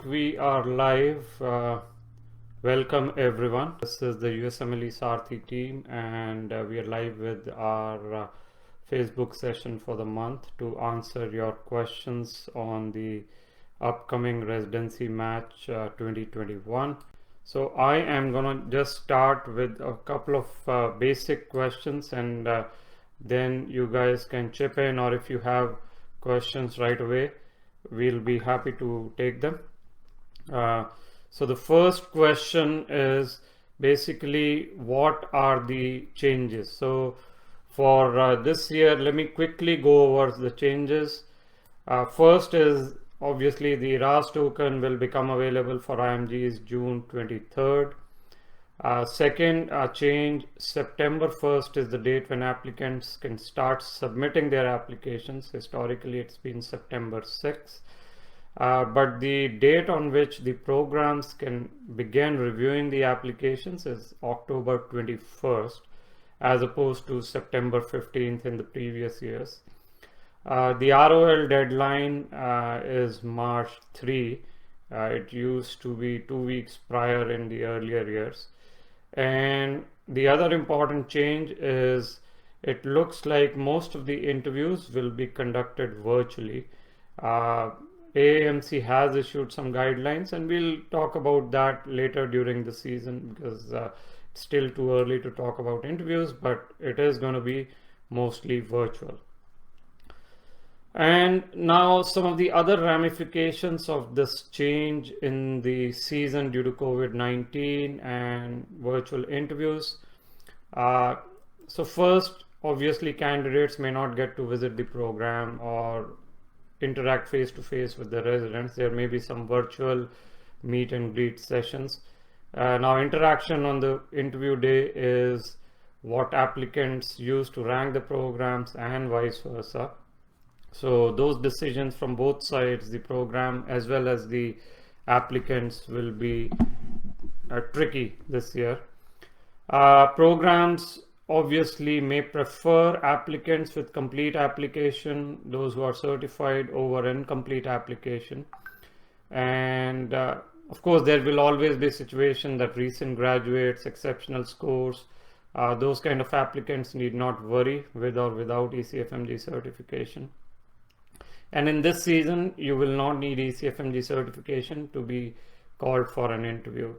We are live. Welcome everyone. This is the US IMG Sarthi team, and we are live with our Facebook session for the month to answer your questions on the upcoming Residency Match 2021. So I am gonna just start with a couple of basic questions, and then you guys can chip in, or if you have questions right away, we'll be happy to take them. So the first question is basically, what are the changes? So for this year, let me quickly go over the changes. First is obviously the RAS token will become available for IMGs June 23rd. Second change, September 1st is the date when applicants can start submitting their applications. Historically, it's been September 6th. But the date on which the programs can begin reviewing the applications is October 21st, as opposed to September 15th in the previous years. The ROL deadline is March 3. It used to be 2 weeks prior in the earlier years. And the other important change is it looks like most of the interviews will be conducted virtually. AMC has issued some guidelines, and we'll talk about that later during the season because it's still too early to talk about interviews, but it is going to be mostly virtual. And now some of the other ramifications of this change in the season due to COVID-19 and virtual interviews. So first, obviously, candidates may not get to visit the program or interact face-to-face with the residents. There may be some virtual meet and greet sessions. Now, interaction on the interview day is what applicants use to rank the programs and vice versa. So those decisions from both sides, the program as well as the applicants, will be tricky this year. Programs obviously may prefer applicants with complete application, those who are certified, over incomplete application. And of course, there will always be a situation that recent graduates, exceptional scores, those kind of applicants need not worry with or without ECFMG certification. And in this season, you will not need ECFMG certification to be called for an interview.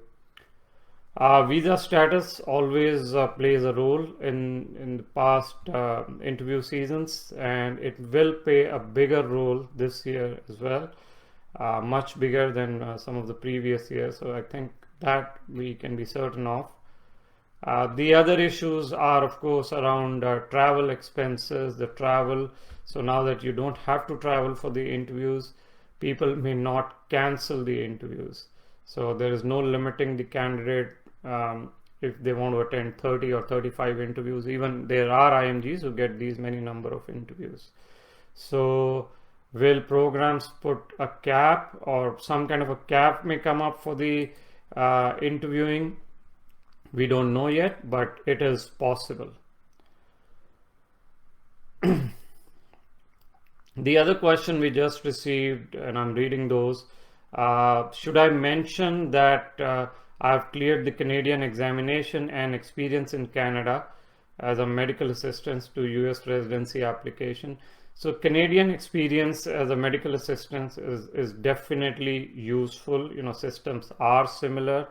Visa status always plays a role in the past interview seasons, and it will play a bigger role this year as well, much bigger than some of the previous years. So I think that we can be certain of. The other issues are, of course, around travel expenses, the travel. So now that you don't have to travel for the interviews, people may not cancel the interviews. So there is no limiting the candidate if they want to attend 30 or 35 interviews. Even there are IMGs who get these many number of interviews. So will programs put a cap, or some kind of a cap may come up for the interviewing? We don't know yet, but it is possible. The other question we just received, and I'm reading those, should I mention that I've cleared the Canadian examination and experience in Canada as a medical assistant to US residency application? So Canadian experience as a medical assistant is definitely useful. You know, systems are similar.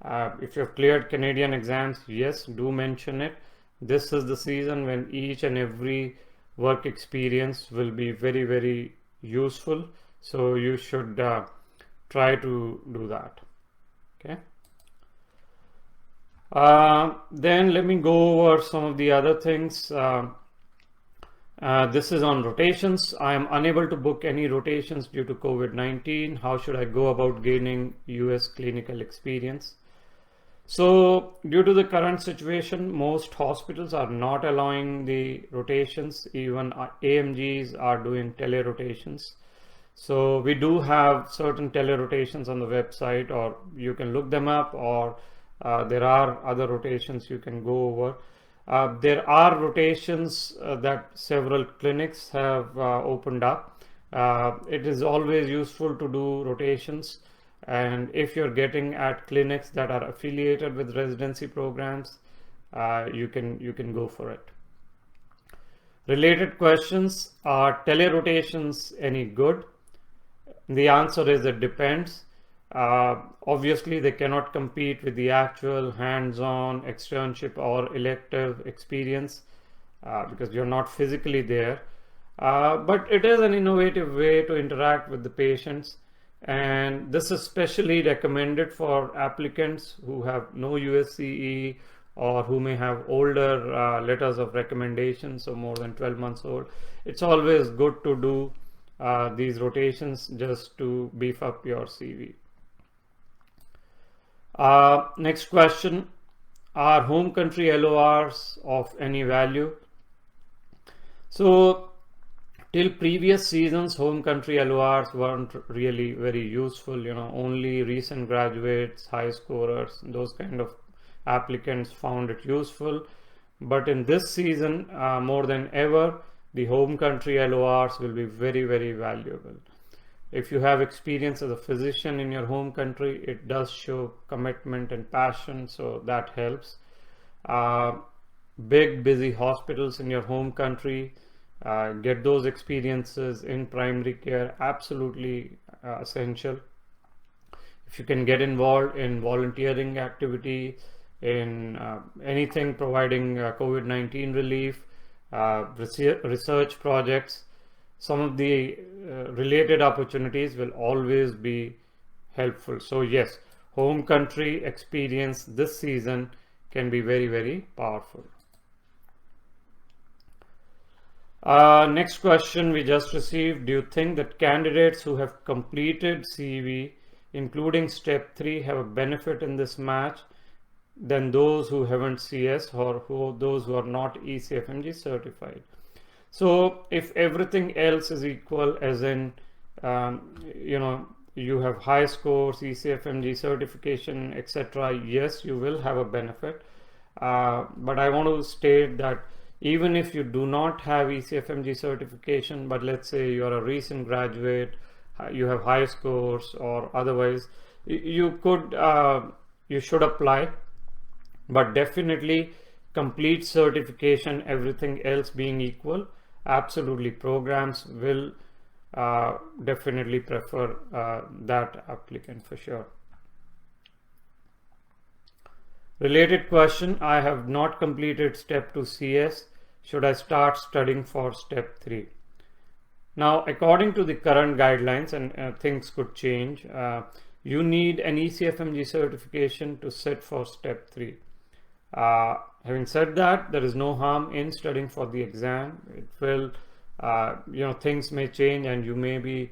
If you've cleared Canadian exams, yes, do mention it. This is the season when each and every work experience will be very, very useful. So you should try to do that. Okay. Then let me go over some of the other things. This is on rotations. I am unable to book any rotations due to COVID-19. How should I go about gaining US clinical experience? So due to the current situation, most hospitals are not allowing the rotations. Even AMGs are doing tele-rotations. So we do have certain tele-rotations on the website, or you can look them up, or there are other rotations you can go over. There are rotations that several clinics have opened up. It is always useful to do rotations. And if you're getting at clinics that are affiliated with residency programs, you can go for it. Related questions: are telerotations any good? The answer is it depends. Obviously, they cannot compete with the actual hands-on externship or elective experience because you're not physically there. But it is an innovative way to interact with the patients, and this is specially recommended for applicants who have no USCE or who may have older letters of recommendation, so more than 12 months old. It's always good to do these rotations just to beef up your CV. Next question: are home country LORs of any value? So till previous seasons, home country LORs weren't really very useful. Only recent graduates, high scorers, those kind of applicants found it useful. But in this season, more than ever, the home country LORs will be very, very valuable. If you have experience as a physician in your home country, it does show commitment and passion, so that helps. Big busy hospitals in your home country, get those experiences in primary care, absolutely essential. If you can get involved in volunteering activity, in anything providing COVID-19 relief, research projects, some of the related opportunities will always be helpful. So yes, home country experience this season can be very, very powerful. Next question we just received: do you think that candidates who have completed CV including step 3 have a benefit in this match than those who haven't CS or those who are not ECFMG certified? So if everything else is equal, as in you have high scores, ECFMG certification, etc., yes, you will have a benefit. But I want to state that even if you do not have ECFMG certification, but let's say you're a recent graduate, you have high scores or otherwise, you should apply. But definitely complete certification, everything else being equal, absolutely programs will definitely prefer that applicant for sure. Related question: I have not completed step 2 CS. Should I start studying for step 3? Now, according to the current guidelines, and things could change, you need an ECFMG certification to sit for step 3. Having said that, there is no harm in studying for the exam. It will, things may change and you may be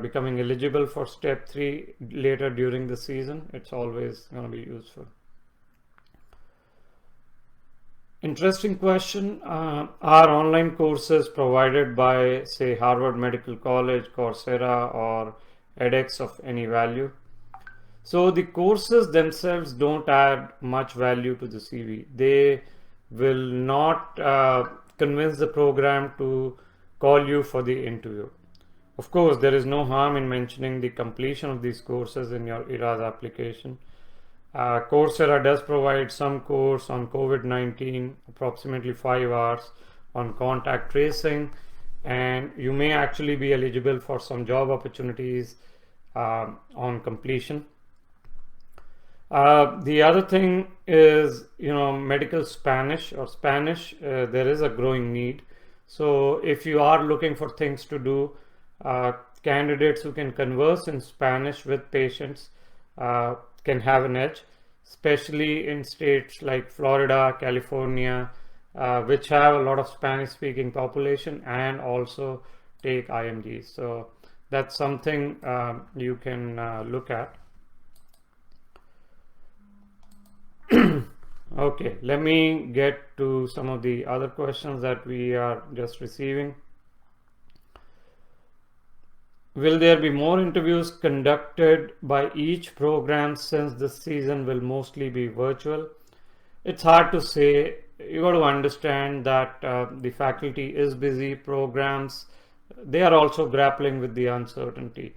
becoming eligible for step 3 later during the season. It's always going to be useful. Interesting question. Are online courses provided by, say, Harvard Medical College, Coursera, or edX of any value? So the courses themselves don't add much value to the CV. They will not convince the program to call you for the interview. Of course, there is no harm in mentioning the completion of these courses in your ERAS application. Coursera does provide some course on COVID-19, approximately 5 hours, on contact tracing, and you may actually be eligible for some job opportunities on completion. The other thing is, medical Spanish or Spanish, there is a growing need. So if you are looking for things to do, candidates who can converse in Spanish with patients can have an edge, especially in states like Florida, California, which have a lot of Spanish speaking population and also take IMGs. So that's something you can look at. Okay, let me get to some of the other questions that we are just receiving. Will there be more interviews conducted by each program since this season will mostly be virtual? It's hard to say. You got to understand that the faculty is busy. Programs, they are also grappling with the uncertainty.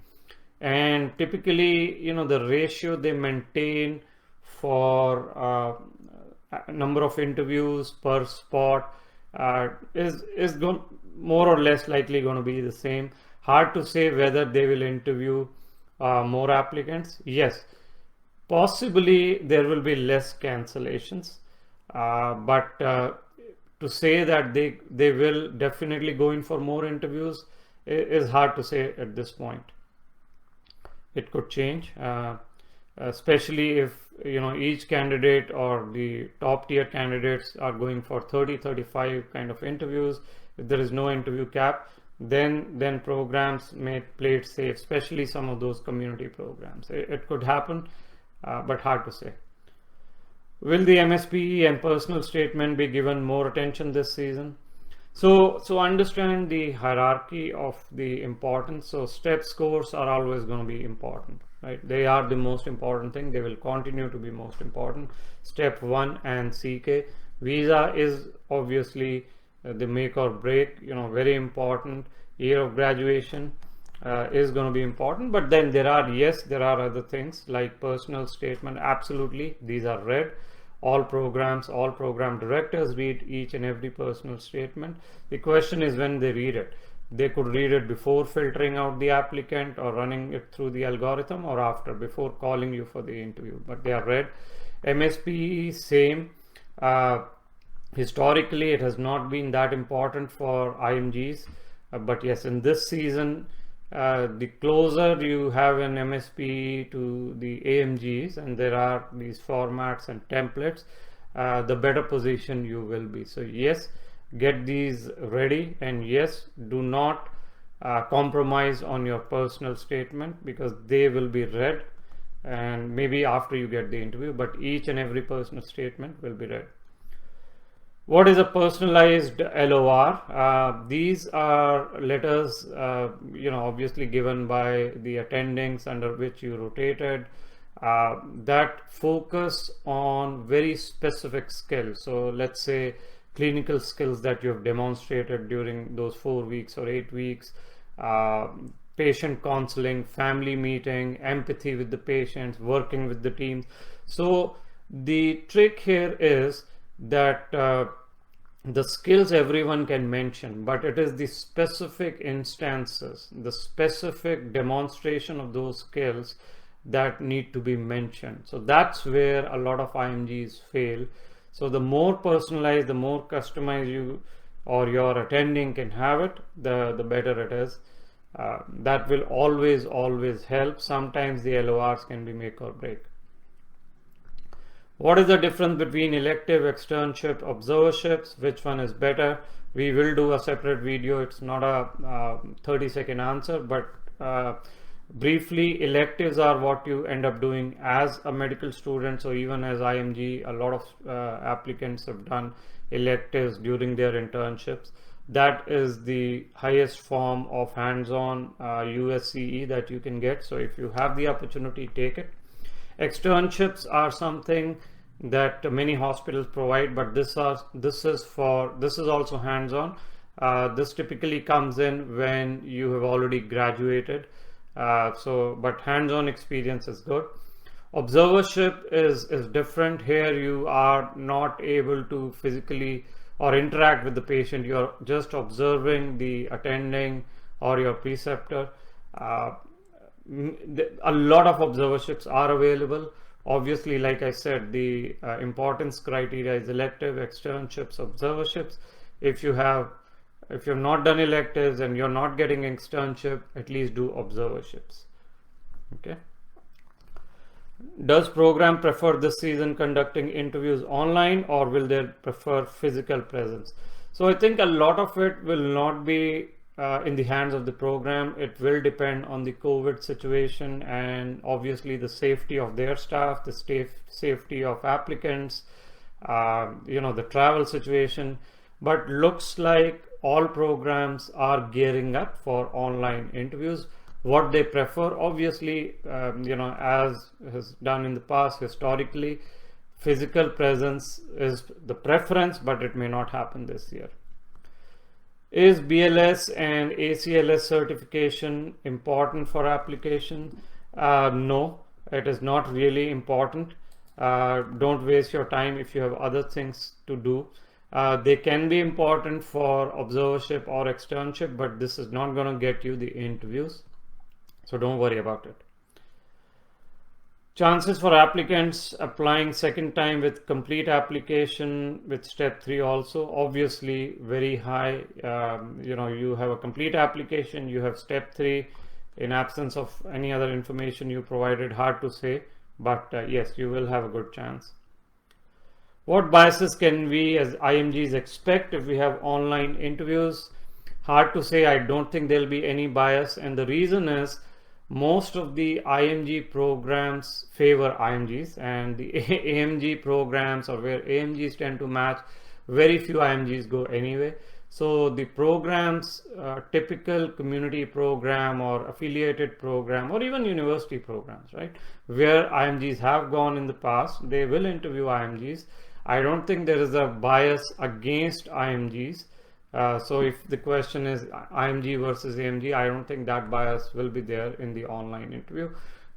and typically, the ratio they maintain for number of interviews per spot is going more or less likely going to be the same. Hard to say whether they will interview more applicants. Yes, possibly there will be less cancellations, but to say that they will definitely go in for more interviews is hard to say at this point. It could change, especially if each candidate or the top tier candidates are going for 30-35 kind of interviews. If there is no interview cap, then programs may play it safe, especially some of those community programs. It could happen, but hard to say. Will the MSPE and personal statement be given more attention this season? So understand the hierarchy of the importance. So STEP scores are always going to be important, right? They are the most important thing. They will continue to be most important. Step 1 and CK. Visa is obviously the make or break, very important. Year of graduation is going to be important, but then there are other things like personal statement. Absolutely, these are read. All program directors read each and every personal statement. The question is when they read it. They could read it before filtering out the applicant or running it through the algorithm, or after, before calling you for the interview, but they are read. MSPE, same. Historically, it has not been that important for IMGs, but yes, in this season, the closer you have an MSP to the AMGs, and there are these formats and templates, the better position you will be. So yes, get these ready, and yes, do not compromise on your personal statement, because they will be read, and maybe after you get the interview, but each and every personal statement will be read. What is a personalized LOR? These are letters, obviously given by the attendings under which you rotated, that focus on very specific skills. So let's say clinical skills that you have demonstrated during those 4 weeks or 8 weeks, patient counseling, family meeting, empathy with the patients, working with the teams. So the trick here is that the skills everyone can mention, but it is the specific instances, the specific demonstration of those skills that need to be mentioned. So that's where a lot of IMGs fail. So the more personalized, the more customized you or your attending can have it, the better it is. That will always help. Sometimes the LORs can be make or break. What is the difference between elective, externship, observerships? Which one is better? We will do a separate video. It's not a 30-second answer, but briefly, electives are what you end up doing as a medical student. So even as IMG, a lot of applicants have done electives during their internships. That is the highest form of hands-on USCE that you can get. So if you have the opportunity, take it. Externships are something that many hospitals provide, but this is also hands-on. This typically comes in when you have already graduated. But hands-on experience is good. Observership is different. Here you are not able to physically or interact with the patient. You're just observing the attending or your preceptor. A lot of observerships are available. Obviously, like I said, the importance criteria is elective, externships, observerships. If you have not done electives and you're not getting externship, at least do observerships. Okay. Does program prefer this season conducting interviews online, or will they prefer physical presence? So I think a lot of it will not be in the hands of the program. It will depend on the COVID situation and obviously the safety of their staff, the safety of applicants, the travel situation. But looks like all programs are gearing up for online interviews. What they prefer, obviously, as has done in the past historically, physical presence is the preference, but it may not happen this year. Is BLS and ACLS certification important for application? No, it is not really important. Don't waste your time if you have other things to do. They can be important for observership or externship, but this is not going to get you the interviews. So don't worry about it. Chances for applicants applying second time with complete application with step 3 also obviously very high. You have a complete application, you have step 3, in absence of any other information you provided, hard to say, but yes, you will have a good chance. What biases can we as IMGs expect if we have online interviews? Hard to say. I don't think there'll be any bias, and the reason is most of the IMG programs favor IMGs, and the AMG programs, or where AMGs tend to match, very few IMGs go anyway. So the programs, typical community program or affiliated program or even university programs, right, where IMGs have gone in the past, they will interview IMGs. I don't think there is a bias against IMGs. So if the question is IMG versus AMG, I don't think that bias will be there in the online interview.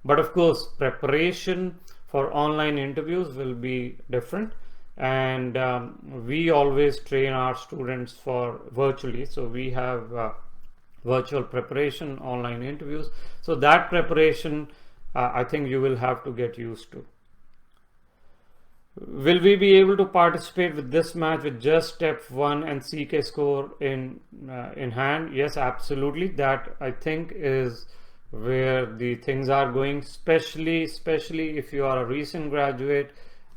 But of course, preparation for online interviews will be different. And we always train our students for virtually. So we have virtual preparation, online interviews. So that preparation, I think you will have to get used to. Will we be able to participate with this match with just step 1 and CK score in hand? Yes, absolutely. That I think is where the things are going, especially if you are a recent graduate,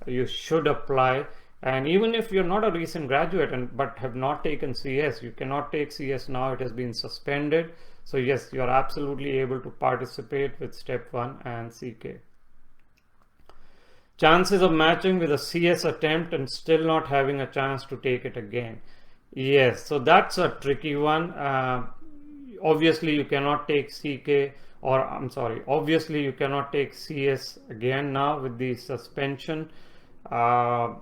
you should apply. And even if you're not a recent graduate but have not taken CS, you cannot take CS now, it has been suspended. So yes, you are absolutely able to participate with step 1 and CK. Chances of matching with a CS attempt and still not having a chance to take it again. Yes, so that's a tricky one. Obviously you cannot take CK, or I'm sorry, obviously you cannot take CS again now with the suspension, and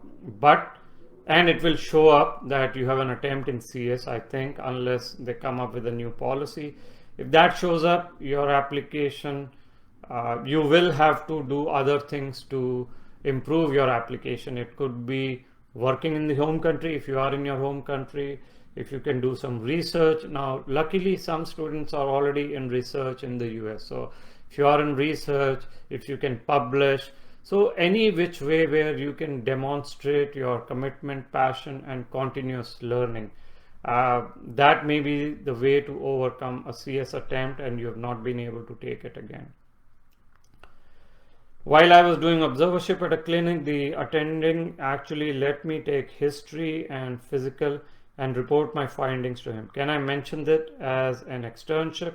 it will show up that you have an attempt in CS, I think, unless they come up with a new policy. If that shows up, your application, you will have to do other things to improve your application. It could be working in the home country if you are in your home country, if you can do some research. Now luckily some students are already in research in the US, so if you are in research, if you can publish, so any which way where you can demonstrate your commitment, passion and continuous learning, that may be the way to overcome a CS attempt and you have not been able to take it again. While I was doing observership at a clinic, the attending actually let me take history and physical and report my findings to him. Can I mention that as an externship?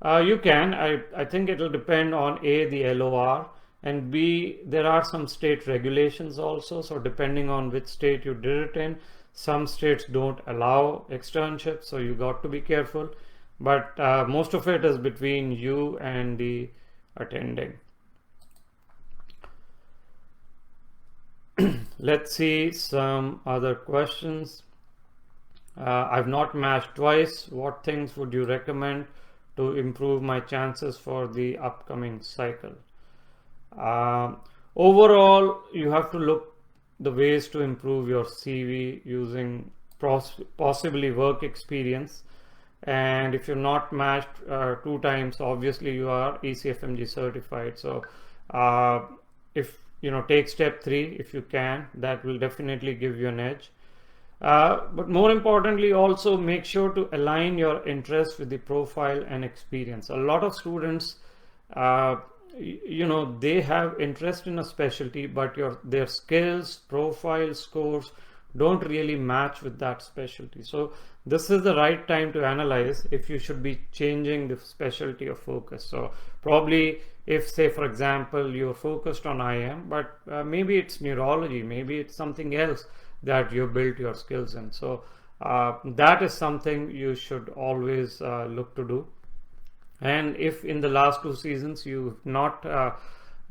You can. I think it will depend on A, the LOR, and B, there are some state regulations also. So depending on which state you did it in, some states don't allow externship, so you got to be careful. But most of it is between you and the attending. Let's see some other questions. I've not matched twice. What things would you recommend to improve my chances for the upcoming cycle? Overall, you have to look the ways to improve your CV using possibly work experience. And if you're not matched 2 times, obviously you are ECFMG certified. So if take step 3 if you can, that will definitely give you an edge. But more importantly, also make sure to align your interests with the profile and experience. A lot of students, they have interest in a specialty, but their skills, profile, scores don't really match with that specialty. So this is the right time to analyze if you should be changing the specialty of focus. So probably if, say for example, you're focused on IM, but maybe it's neurology, maybe it's something else that you built your skills in. So that is something you should always look to do. And if in the last 2 seasons you've not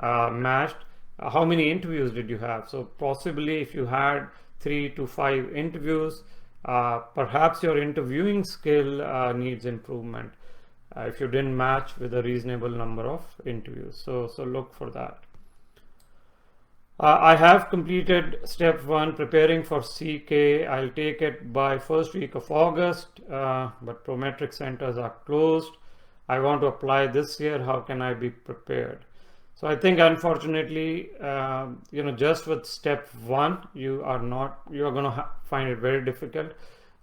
matched, how many interviews did you have? So possibly if you had 3 to 5 interviews, Perhaps your interviewing skill needs improvement if you didn't match with a reasonable number of interviews. So look for that. I have completed step 1, preparing for CK. I'll take it by first week of August, but Prometric centers are closed. I want to apply this year. How can I be prepared? So I think, unfortunately, just with step 1, you are going to find it very difficult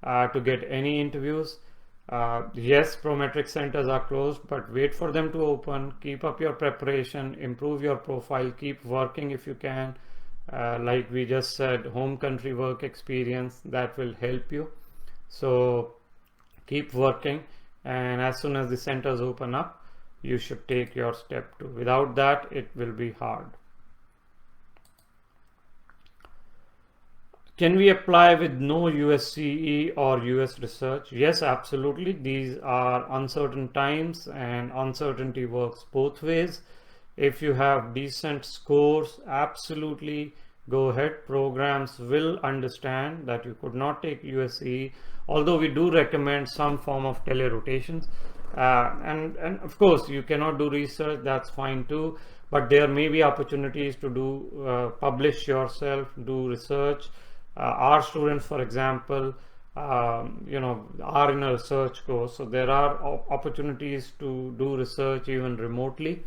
to get any interviews. Yes, Prometric centers are closed, but wait for them to open. Keep up your preparation, improve your profile, keep working if you can. Like we just said, home country work experience, that will help you. So keep working, and as soon as the centers open up, you should take your step 2. Without that, it will be hard. Can we apply with no USCE or US research? Yes, absolutely. These are uncertain times, and uncertainty works both ways. If you have decent scores, absolutely go ahead. Programs will understand that you could not take USCE, although we do recommend some form of tele-rotations. And of course, you cannot do research, that's fine too, but there may be opportunities to do publish yourself, do research. Our students, for example, are in a research course, so there are opportunities to do research even remotely.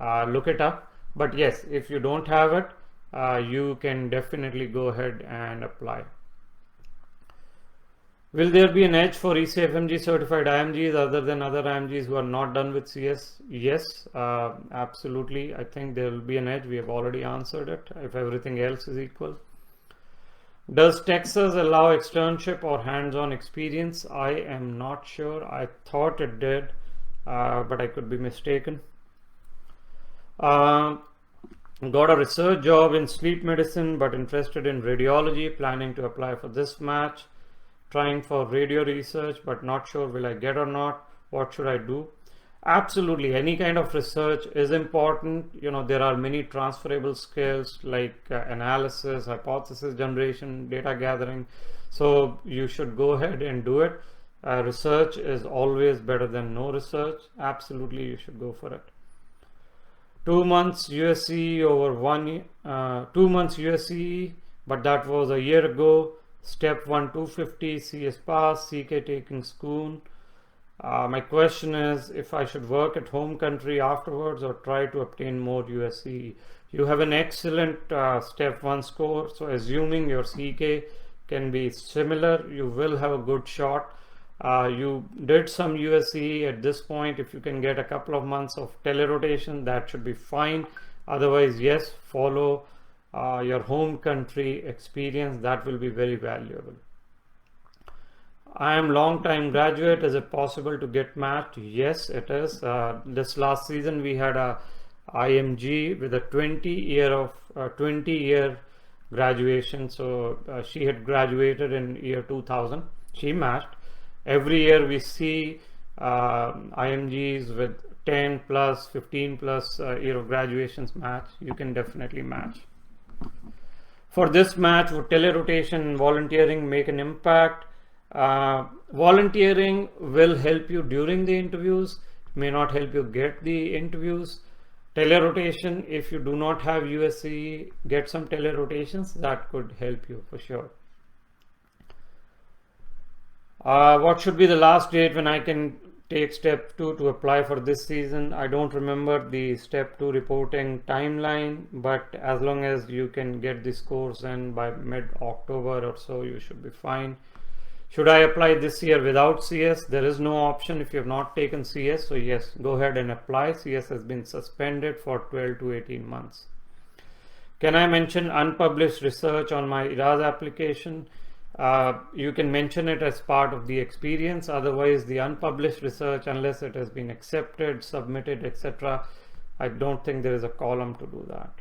Look it up. But yes, if you don't have it, you can definitely go ahead and apply. Will there be an edge for EC FMG certified IMGs other than other IMGs who are not done with CS? Yes, absolutely. I think there will be an edge. We have already answered it, if everything else is equal. Does Texas allow externship or hands-on experience? I am not sure. I thought it did, but I could be mistaken. Got a research job in sleep medicine, but interested in radiology, planning to apply for this match. Trying for radio research, but not sure will I get or not. What should I do? Absolutely, any kind of research is important. There are many transferable skills like analysis, hypothesis generation, data gathering. So you should go ahead and do it. Research is always better than no research. Absolutely, you should go for it. 2 months USCE over 2 months USCE, but that was a year ago. Step 1 250, CS pass, CK taking school. My question is if I should work at home country afterwards or try to obtain more USCE. You have an excellent step 1 score, so assuming your CK can be similar, you will have a good shot. You did some USCE at this point. If you can get a couple of months of tele-rotation, that should be fine. Otherwise, yes, follow your home country experience. That will be very valuable. I am long-time graduate. Is it possible to get matched? Yes, it is. This last season we had a IMG with a 20-year graduation. So she had graduated in year 2000. She matched. Every year we see IMGs with 10 plus, 15 plus year of graduations match. You can definitely match. For this match, would tele-rotation and volunteering make an impact? Volunteering will help you during the interviews, may not help you get the interviews. Tele-rotation, if you do not have USCE, get some tele-rotations, that could help you for sure. What should be the last date when I can take step 2 to apply for this season? I don't remember the step 2 reporting timeline, but as long as you can get the scores in by mid-October or so, you should be fine. Should I apply this year without CS? There is no option if you have not taken CS. So yes, go ahead and apply. CS has been suspended for 12 to 18 months. Can I mention unpublished research on my IRAS application? You can mention it as part of the experience. Otherwise, the unpublished research, unless it has been accepted, submitted, etc., I don't think there is a column to do that.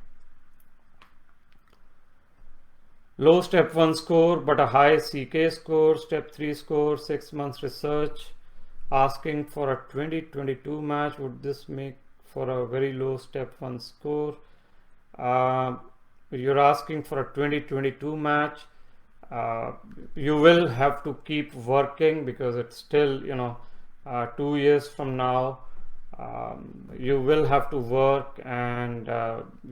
Low step 1 score but a high CK score, step 3 score, 6 months research, asking for a 2022 match. Would this make for a very low step 1 score? You're asking for a 2022 match. You will have to keep working because it's still 2 years from now. You will have to work and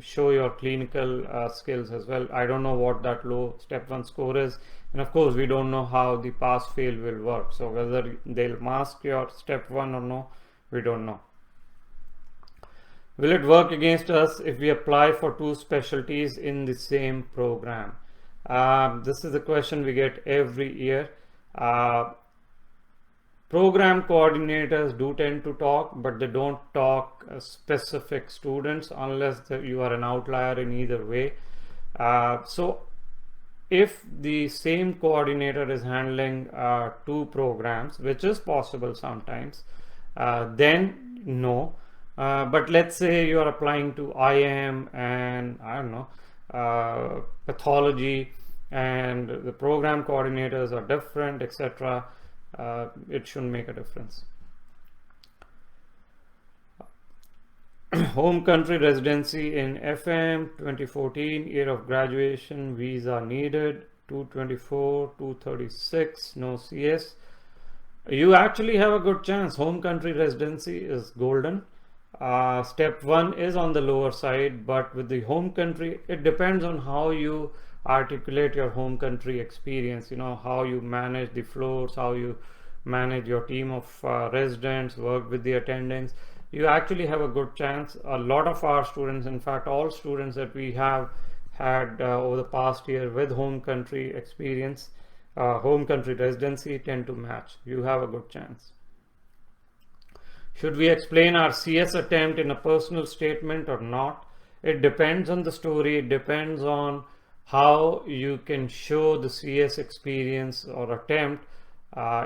show your clinical skills as well. I don't know what that low step 1 score is, and of course we don't know how the pass fail will work, so whether they'll mask your step 1 or no, we don't know. Will it work against us if we apply for 2 specialties in the same program? This is a question we get every year. Program coordinators do tend to talk, but they don't talk specific students unless you are an outlier in either way. So if the same coordinator is handling 2 programs, which is possible sometimes, then no. But let's say you are applying to IM and I don't know, pathology, and the program coordinators are different, etc. It shouldn't make a difference. Home country residency in FM 2014, year of graduation, visa needed, 224, 236, no CS. You actually have a good chance. Home country residency is golden. Step 1 is on the lower side, but with the home country, it depends on how you articulate your home country experience, how you manage the floors, how you manage your team of residents, work with the attendings. You actually have a good chance. A lot of our students, in fact all students that we have had over the past year with home country experience, home country residency, tend to match. You have a good chance. Should we explain our CS attempt in a personal statement or not? It depends on the story. It depends on how you can show the CS experience or attempt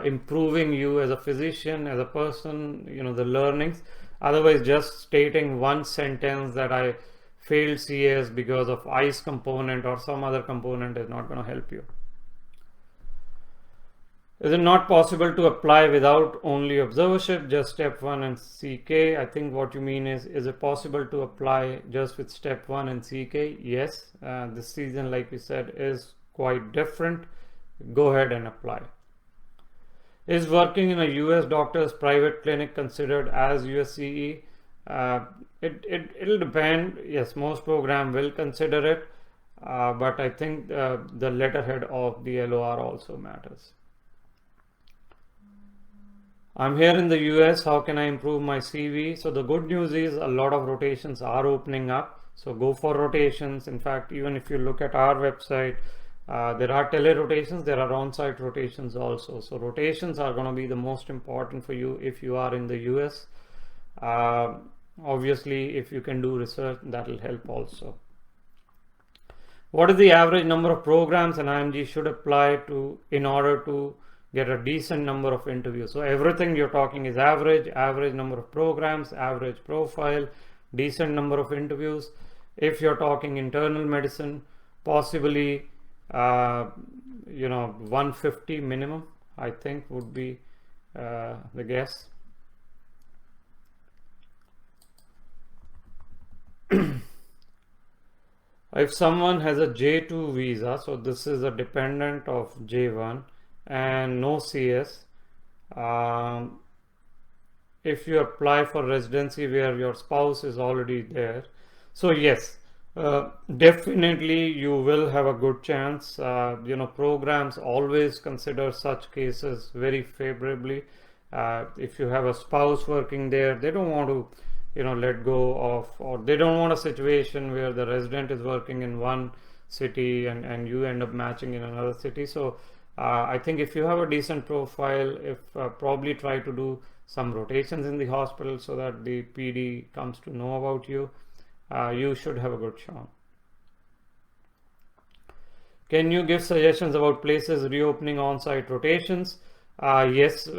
improving you as a physician, as a person, the learnings. Otherwise, just stating one sentence that I failed CS because of ICE component or some other component is not going to help you. Is it not possible to apply without only observership, just step 1 and CK? I think what you mean is it possible to apply just with step 1 and CK? Yes, this season, like we said, is quite different. Go ahead and apply. Is working in a US doctor's private clinic considered as USCE? It'll depend. Yes, most program will consider it, but I think the letterhead of the LOR also matters. I'm here in the US. How can I improve my CV? So the good news is a lot of rotations are opening up. So go for rotations. In fact, even if you look at our website, there are tele rotations, there are on-site rotations also. So rotations are going to be the most important for you if you are in the US. Obviously, if you can do research, that will help also. What is the average number of programs an IMG should apply to in order to get a decent number of interviews? So everything you're talking is average number of programs, average profile, decent number of interviews. If you're talking internal medicine, possibly 150 minimum, I think would be the guess. If someone has a J2 visa, so this is a dependent of J1 and no CS, if you apply for residency where your spouse is already there, so yes, definitely you will have a good chance. Programs always consider such cases very favorably. If you have a spouse working there, they don't want to let go of, or they don't want a situation where the resident is working in one city and you end up matching in another city. So I think if you have a decent profile, probably try to do some rotations in the hospital so that the PD comes to know about you. You should have a good shot. Can you give suggestions about places reopening on-site rotations? Yes.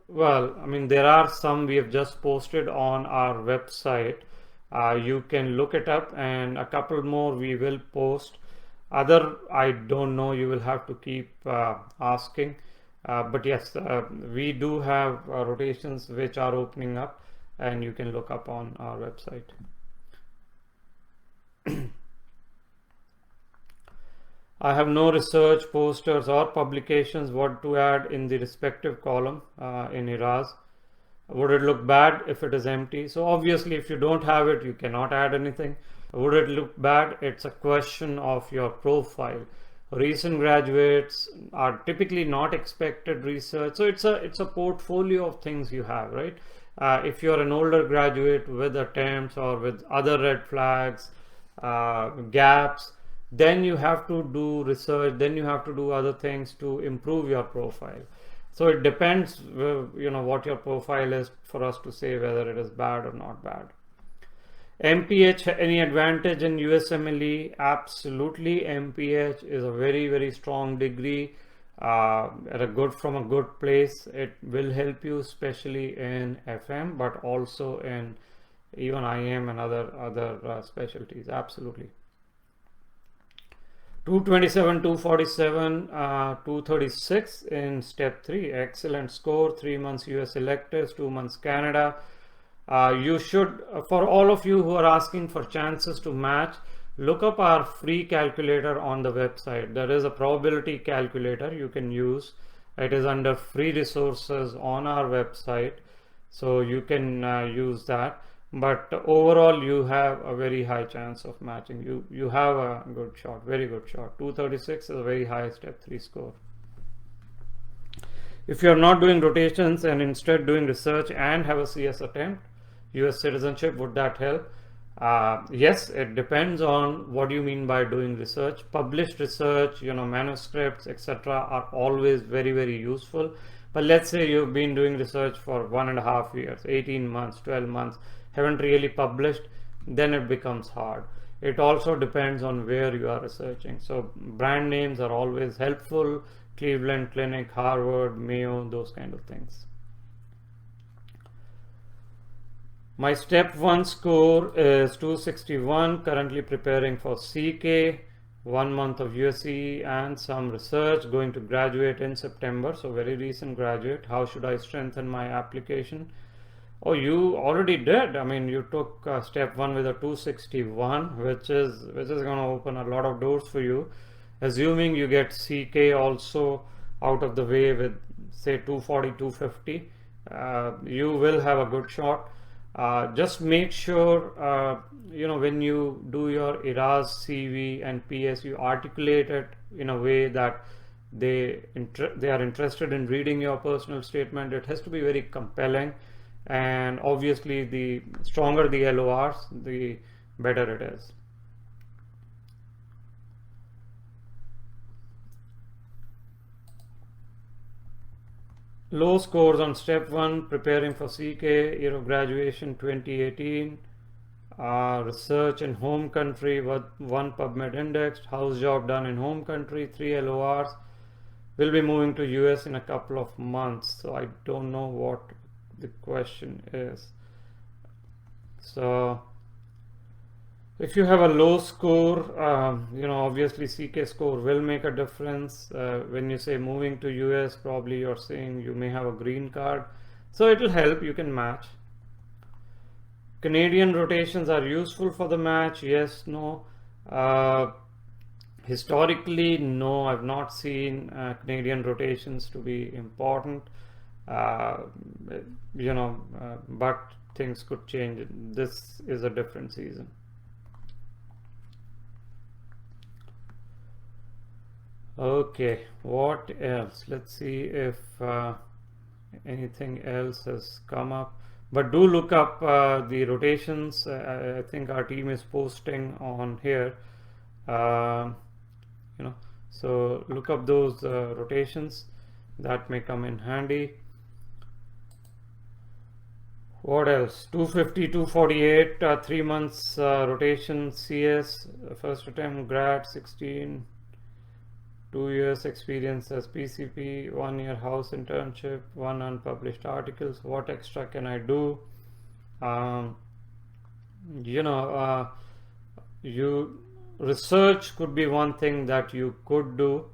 Well, I mean, there are some we have just posted on our website. You can look it up, and a couple more we will post. Other, I don't know, you will have to keep asking. But yes, we do have rotations which are opening up, and you can look up on our website. I have no research, posters, or publications what to add in the respective column in ERAS. Would it look bad if it is empty? So obviously, if you don't have it, you cannot add anything. Would it look bad? It's a question of your profile. Recent graduates are typically not expected research, so it's a portfolio of things you have, right? If you're an older graduate with attempts or with other red flags, gaps, then you have to do research, then you have to do other things to improve your profile. So it depends, what your profile is for us to say whether it is bad or not bad. MPH, any advantage in USMLE? Absolutely. MPH is a very, very strong degree from a good place. It will help you, especially in FM, but also in even IM and other specialties. Absolutely. 227, 247, 236 in step 3. Excellent score. 3 months US electives, 2 months Canada. You should, for all of you who are asking for chances to match, look up our free calculator on the website. There is a probability calculator you can use. It is under free resources on our website, so you can use that. But overall, you have a very high chance of matching. You have a good shot, very good shot. 236 is a very high step 3 score. If you are not doing rotations and instead doing research and have a CS attempt, US citizenship, would that help? Yes, it depends on what you mean by doing research. Published research, manuscripts, etc. are always very, very useful. But let's say you've been doing research for 1.5 years, 18 months, 12 months, haven't really published, then it becomes hard. It also depends on where you are researching. So brand names are always helpful. Cleveland Clinic, Harvard, Mayo, those kind of things. My step 1 score is 261, currently preparing for CK, 1 month of USC and some research, going to graduate in September, so very recent graduate. How should I strengthen my application? Oh, you already did. I mean, you took step 1 with a 261, which is going to open a lot of doors for you. Assuming you get CK also out of the way with say 240, 250, you will have a good shot. Just make sure, when you do your ERAS, CV and PS, you articulate it in a way that they are interested in reading your personal statement. It has to be very compelling, and obviously the stronger the LORs, the better it is. Low scores on step 1, preparing for CK, year of graduation 2018, research in home country with 1 PubMed indexed, house job done in home country, 3 LORs. Will be moving to US in a couple of months, so I don't know what the question is. So if you have a low score, obviously CK score will make a difference. When you say moving to US, probably you're saying you may have a green card, so it will help. You can match. Canadian rotations are useful for the match. Yes, no. Historically, no, I've not seen Canadian rotations to be important. But things could change. This is a different season. Okay, what else? Let's see if anything else has come up. But do look up the rotations. I think our team is posting on here. So look up those rotations. That may come in handy. What else? 250, 248, 3 months rotation CS, first attempt grad 16, 2 years experience as PCP, 1 year house internship, 1 unpublished articles. What extra can I do? Research could be one thing that you could do.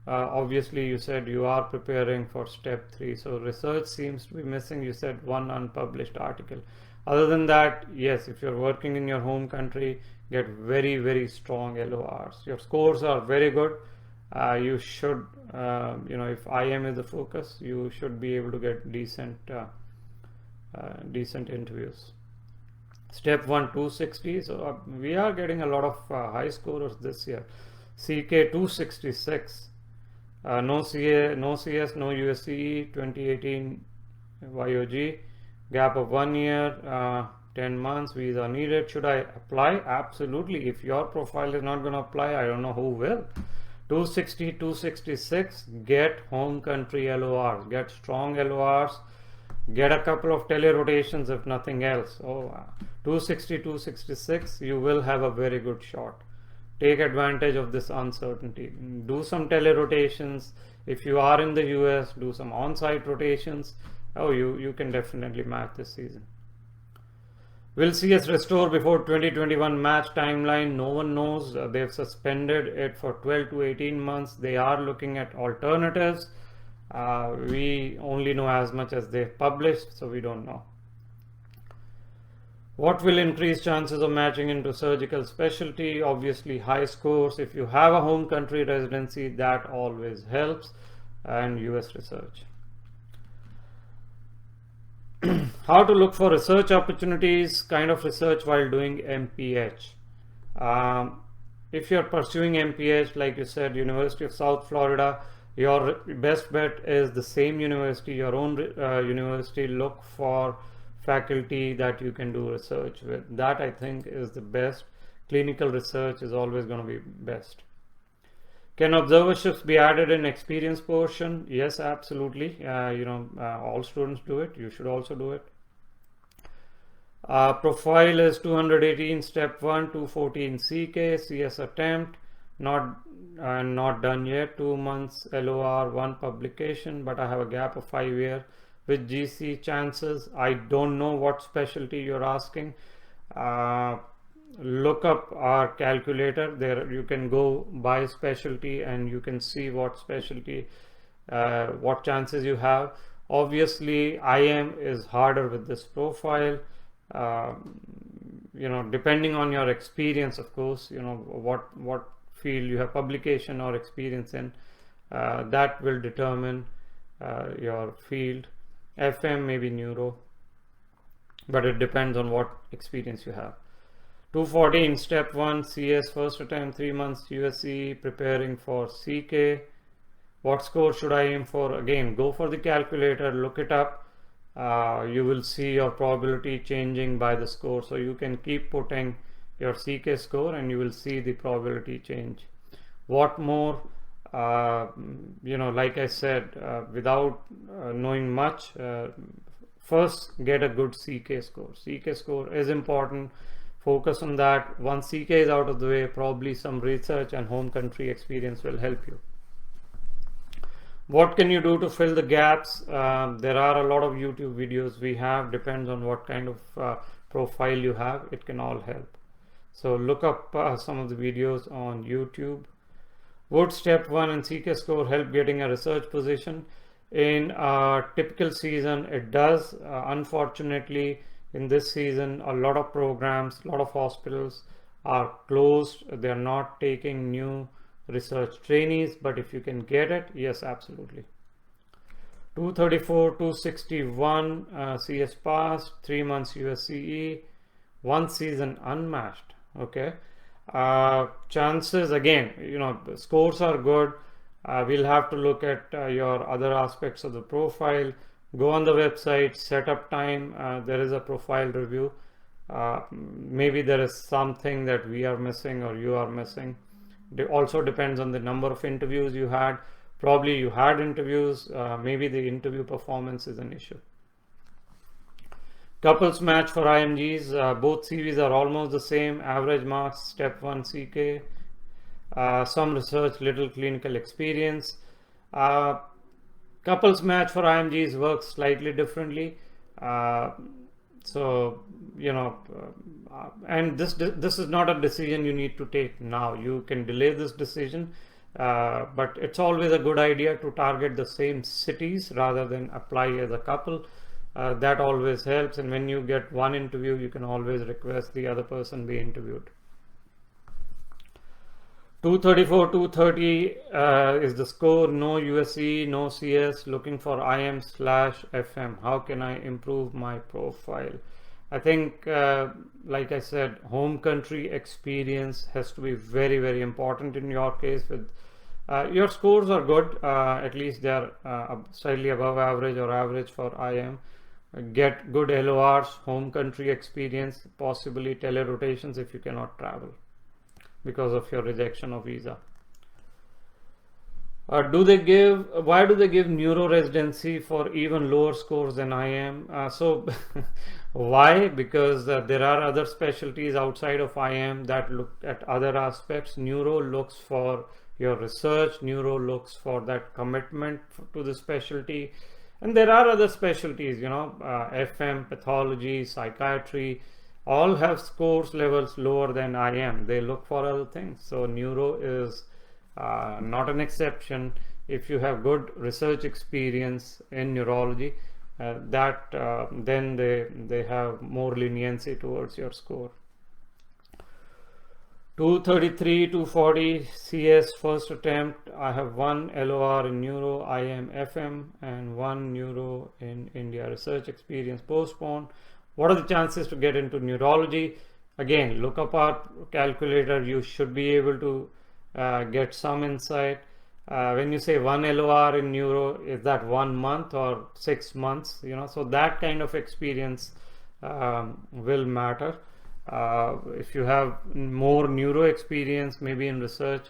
Obviously, you said you are preparing for step 3. So research seems to be missing. You said one unpublished article. Other than that, yes, if you're working in your home country, get very, very strong LORs. Your scores are very good. You should, if IM is the focus, you should be able to get decent interviews. Step 1, 260. So we are getting a lot of high scorers this year. CK 266. No CA, no CS, no USCE, 2018 YOG, gap of 1 year, 10 months, visa needed. Should I apply? Absolutely. If your profile is not going to apply, I don't know who will. 260, 266, get home country LORs, get strong LORs, get a couple of tele-rotations if nothing else. 260, 266, you will have a very good shot. Take advantage of this uncertainty. Do some tele-rotations. If you are in the US, do some on-site rotations. You can definitely match this season. Will CS restore before 2021 match timeline? No one knows. They've suspended it for 12 to 18 months. They are looking at alternatives. We only know as much as they've published, so we don't know. What will increase chances of matching into surgical specialty? Obviously, high scores. If you have a home country residency, that always helps, and US research. How to look for research opportunities, kind of research while doing MPH. If you're pursuing MPH, like you said, University of South Florida, your best bet is the same university, your own university. Look for faculty that you can do research with. That, I think, is the best. Clinical research is always going to be best. Can observerships be added in experience portion? Yes, absolutely. All students do it. You should also do it. Profile is 218 step 1, 214 CK, CS attempt, not done yet. 2 months LOR, 1 publication, but I have a gap of 5 years. With GC chances, I don't know what specialty you're asking. Look up our calculator. There you can go by specialty and you can see what specialty, what chances you have. Obviously, IM is harder with this profile. Depending on your experience, of course, what field you have publication or experience in, that will determine your field. FM maybe neuro, but it depends on what experience you have. 214 step 1 CS first attempt, 3 months USC, preparing for CK. What score should I aim for? Again, go for the calculator, look it up. You will see your probability changing by the score, so you can keep putting your CK score and you will see the probability change. What more? Like I said, without knowing much, first get a good CK score. CK score is important. Focus on that. Once CK is out of the way, probably some research and home country experience will help you. What can you do to fill the gaps? There are a lot of YouTube videos we have. Depends on what kind of profile you have. It can all help. So look up some of the videos on YouTube. Would step 1 and CK score help getting a research position? In a typical season, it does. Unfortunately, in this season, a lot of programs, a lot of hospitals are closed. They're not taking new research trainees, but if you can get it, yes, absolutely. 234, 261 CS passed, 3 months USCE, 1 season unmatched. Okay. Chances, again, scores are good. We'll have to look at your other aspects of the profile. Go on the website, set up time. There is a profile review. Maybe there is something that we are missing or you are missing. It also depends on the number of interviews you had. Probably you had interviews. Maybe the interview performance is an issue. Couples match for IMGs. Both CVs are almost the same. Average marks, step 1 CK. Some research, little clinical experience. Couples match for IMGs works slightly differently. And this is not a decision you need to take now. You can delay this decision. But it's always a good idea to target the same cities rather than apply as a couple. That always helps, and when you get one interview, you can always request the other person be interviewed. 234, 230 is the score. No USE, no CS, looking for IM/FM. How can I improve my profile? I think, like I said, home country experience has to be very, very important in your case. With your scores are good, at least they are slightly above average or average for IM. Get good LORs, home country experience, possibly tele-rotations if you cannot travel because of your rejection of visa. Why do they give neuro residency for even lower scores than IM? So why? Because there are other specialties outside of IM that look at other aspects. Neuro looks for your research, neuro looks for that commitment to the specialty, and there are other specialties, FM, pathology, psychiatry, all have scores levels lower than IM. They look for other things. So neuro is not an exception. If you have good research experience in neurology, then they have more leniency towards your score. 233, 240 CS first attempt. I have one LOR in neuro, IM, FM, and one neuro in India. Research experience postponed. What are the chances to get into neurology? Again, look up our calculator. You should be able to get some insight. When you say one LOR in neuro, is that 1 month or 6 months? So that kind of experience will matter. If you have more neuro experience, maybe in research,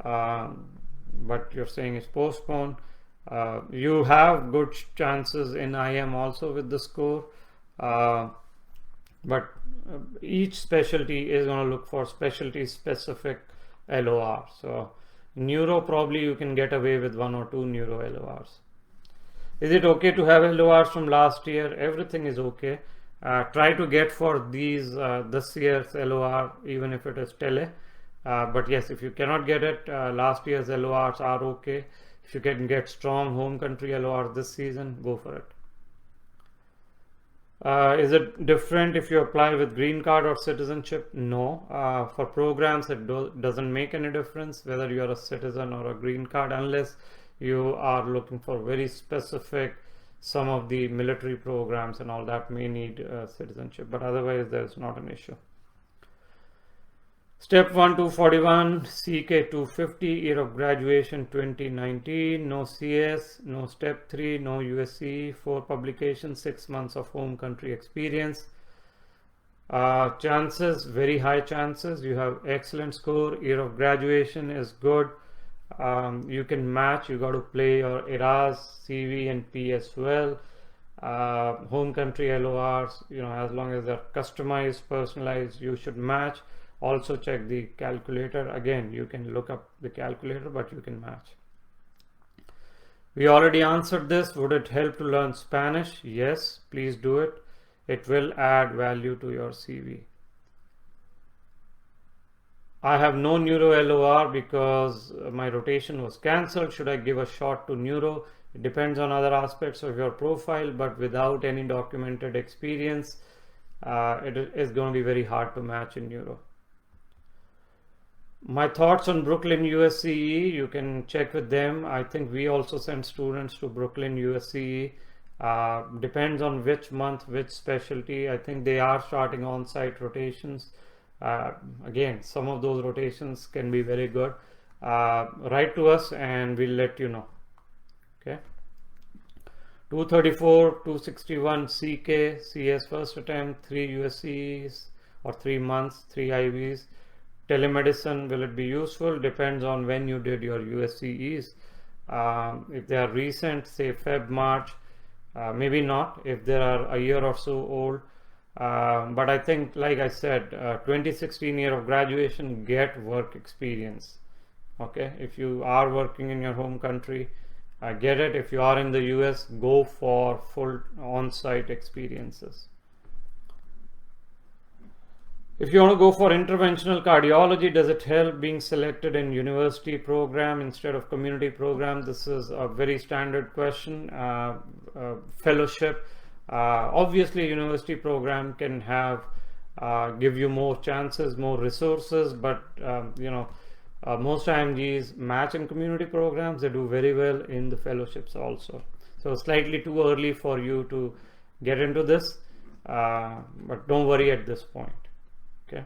but you're saying it's postponed, you have good chances in IM also with the score. But each specialty is going to look for specialty specific LOR. So neuro, probably you can get away with 1 or 2 neuro LORs. Is it okay to have LORs from last year? Everything is okay. Try to get for these this year's LOR, even if it is tele. But yes, if you cannot get it, last year's LORs are okay. If you can get strong home country LOR this season, go for it. Is it different if you apply with green card or citizenship? No. For programs, it doesn't make any difference whether you're a citizen or a green card, unless you are looking for very specific, some of the military programs and all that may need citizenship, but otherwise there's not an issue. Step 1, 241, CK 250, year of graduation 2019, no CS, no step 3, no USC, 4 publications, 6 months of home country experience. Chances, very high chances. You have excellent score, year of graduation is good. You can match. You got to play your ERAS, CV and P as well. Home country LORs, as long as they're customized, personalized, you should match. Also check the calculator. Again, you can look up the calculator, but you can match. We already answered this. Would it help to learn Spanish? Yes, please do it. It will add value to your CV. I have no neuro LOR because my rotation was cancelled. Should I give a shot to neuro? It depends on other aspects of your profile, but without any documented experience, it is going to be very hard to match in neuro. My thoughts on Brooklyn USCE, you can check with them. I think we also send students to Brooklyn USCE. Depends on which month, which specialty. I think they are starting on-site rotations. Again, some of those rotations can be very good. Write to us and we'll let you know. Okay. 234, 261 CK, CS first attempt, 3 USCs or 3 months, 3 IVs. Telemedicine, will it be useful? Depends on when you did your USCEs. If they are recent, say Feb, March, maybe not. If they are a year or so old, but I think, like I said, 2016 year of graduation, get work experience. Okay, if you are working in your home country, get it. If you are in the US, go for full on-site experiences. If you want to go for interventional cardiology, does it help being selected in university program instead of community program? This is a very standard question. Fellowship. Obviously, university program can have give you more chances, more resources, but most IMGs match in community programs. They do very well in the fellowships also. So slightly too early for you to get into this, but don't worry at this point. Okay.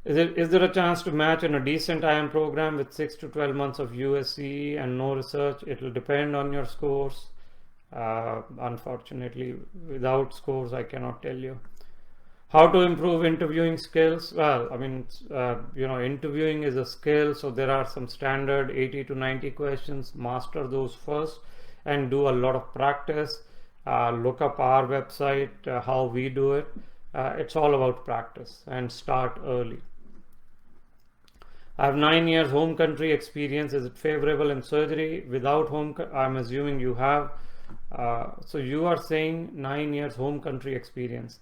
Is there a chance to match in a decent IM program with 6 to 12 months of USC and no research? It will depend on your scores. Unfortunately, without scores, I cannot tell you. How to improve interviewing skills? Well, I mean, interviewing is a skill, so there are some standard 80 to 90 questions. Master those first and do a lot of practice. Look up our website, how we do it. It's all about practice and start early. I have 9 years home country experience. Is it favorable in surgery? Without home, I'm assuming you have. So you are saying 9 years home country experience.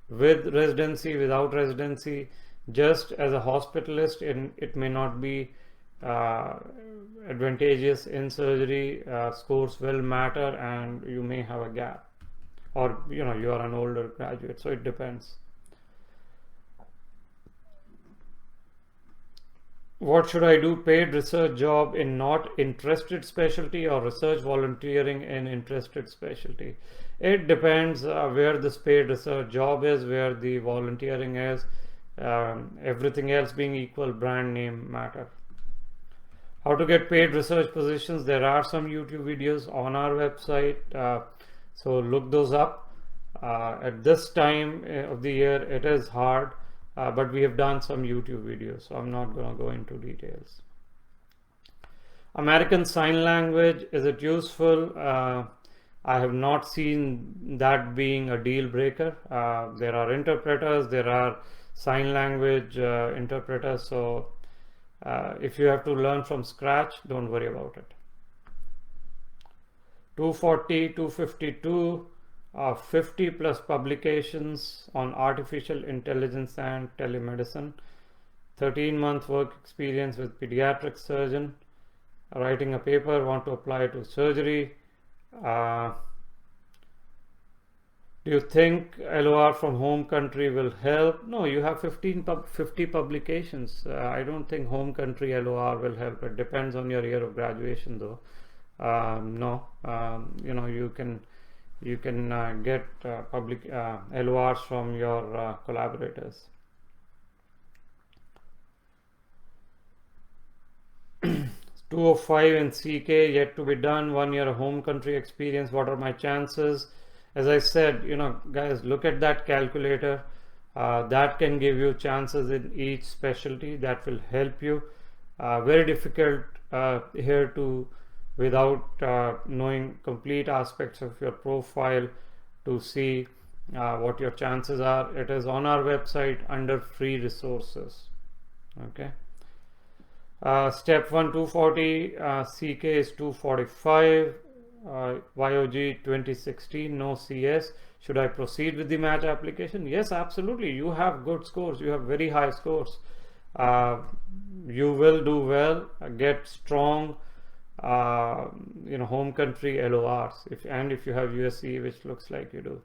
With residency, without residency, just as a hospitalist, it may not be advantageous in surgery. Scores will matter and you may have a gap, or you are an older graduate, so it depends. What should I do? Paid research job in not interested specialty or research volunteering in interested specialty? It depends where this paid research job is, where the volunteering is. Everything else being equal, brand name matter. How to get paid research positions? There are some YouTube videos on our website, so look those up. At this time of the year, it is hard. But we have done some YouTube videos, so I'm not going to go into details. American Sign Language, is it useful? I have not seen that being a deal breaker. There are interpreters, there are sign language interpreters, so if you have to learn from scratch, don't worry about it. 240, 252. 50 plus publications on artificial intelligence and telemedicine, 13-month work experience with pediatric surgeon, writing a paper, want to apply to surgery. Do you think LOR from home country will help? No, you have 50 publications. I don't think home country LOR will help. It depends on your year of graduation though. No, you can get public LORs from your collaborators. 205 in CK yet to be done, 1 year of home country experience. What are my chances? As I said, guys, look at that calculator. That can give you chances in each specialty. That will help you. Very difficult here to, without knowing complete aspects of your profile, to see what your chances are. It is on our website under free resources. Okay. Step 1 240, CK is 245, YOG 2016, no CS. Should I proceed with the match application? Yes, absolutely. You have good scores. You have very high scores. You will do well, get strong home country LORs, if you have USC, which looks like you do.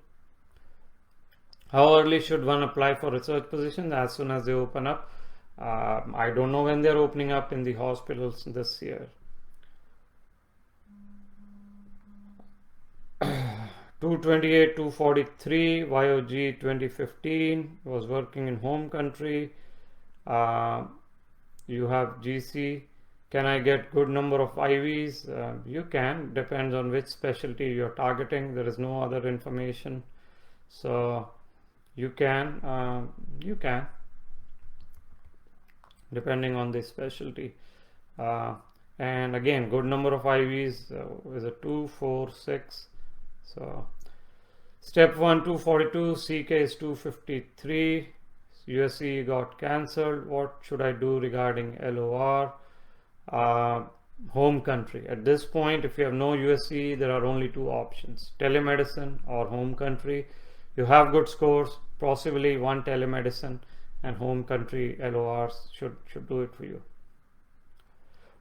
How early should one apply for research positions? As soon as they open up. I don't know when they're opening up in the hospitals this year. 228, 243, YOG 2015, was working in home country. You have GC. Can I get good number of IVs? You can, depends on which specialty you're targeting. There is no other information, so you can depending on the specialty. And again, good number of IVs is a 2, 4, 6. So step 1 242, CK is 253, USC got cancelled. What should I do regarding LOR? Home country. At this point, if you have no USC, there are only two options: telemedicine or home country. You have good scores, possibly one telemedicine and home country LORs should do it for you.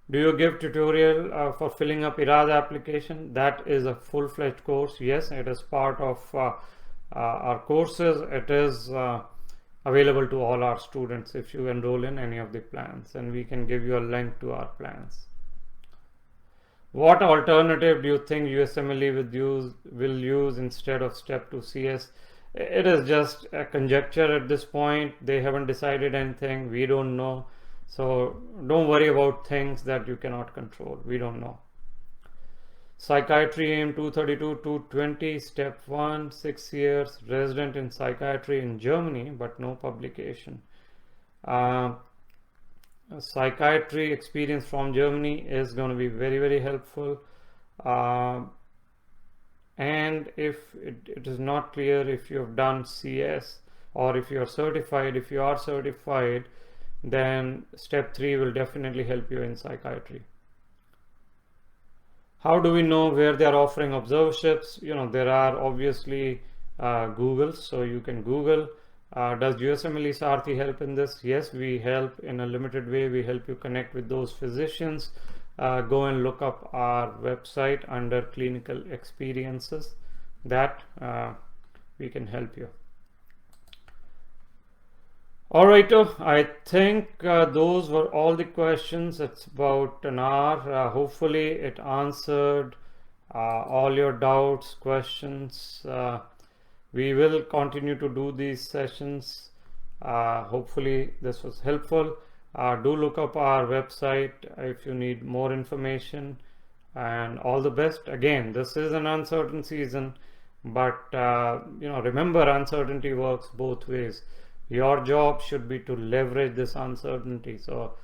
Do you give tutorial for filling up IRAD application? That is a full-fledged course. Yes, it is part of our courses. It is available to all our students if you enroll in any of the plans, and we can give you a link to our plans. What alternative do you think USMLE will use instead of Step 2 CS? It is just a conjecture at this point. They haven't decided anything. We don't know. So don't worry about things that you cannot control. We don't know. Psychiatry aim 232, 220, Step 1, 6 years, resident in psychiatry in Germany, but no publication. Psychiatry experience from Germany is going to be very, very helpful. And if it is not clear if you have done CS or if you are certified, then Step 3 will definitely help you in psychiatry. How do we know where they are offering observerships? You know, there are obviously Google, so you can Google. Does USMLE Sarthi help in this? Yes, we help in a limited way. We help you connect with those physicians. Go and look up our website under clinical experiences. That we can help you. All right, I think those were all the questions. It's about an hour. Hopefully it answered all your doubts, questions. We will continue to do these sessions. Hopefully this was helpful. Do look up our website if you need more information, and all the best. Again, this is an uncertain season, but you know, remember, uncertainty works both ways. Your job should be to leverage this uncertainty. So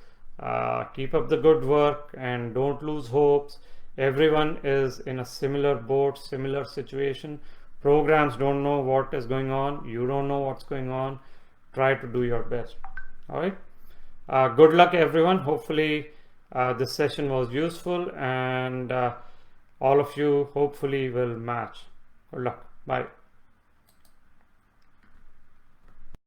keep up the good work and don't lose hopes. Everyone is in a similar boat, similar situation. Programs don't know what is going on. You don't know what's going on. Try to do your best. All right. Good luck, everyone. Hopefully this session was useful, and all of you hopefully will match. Good luck. Bye.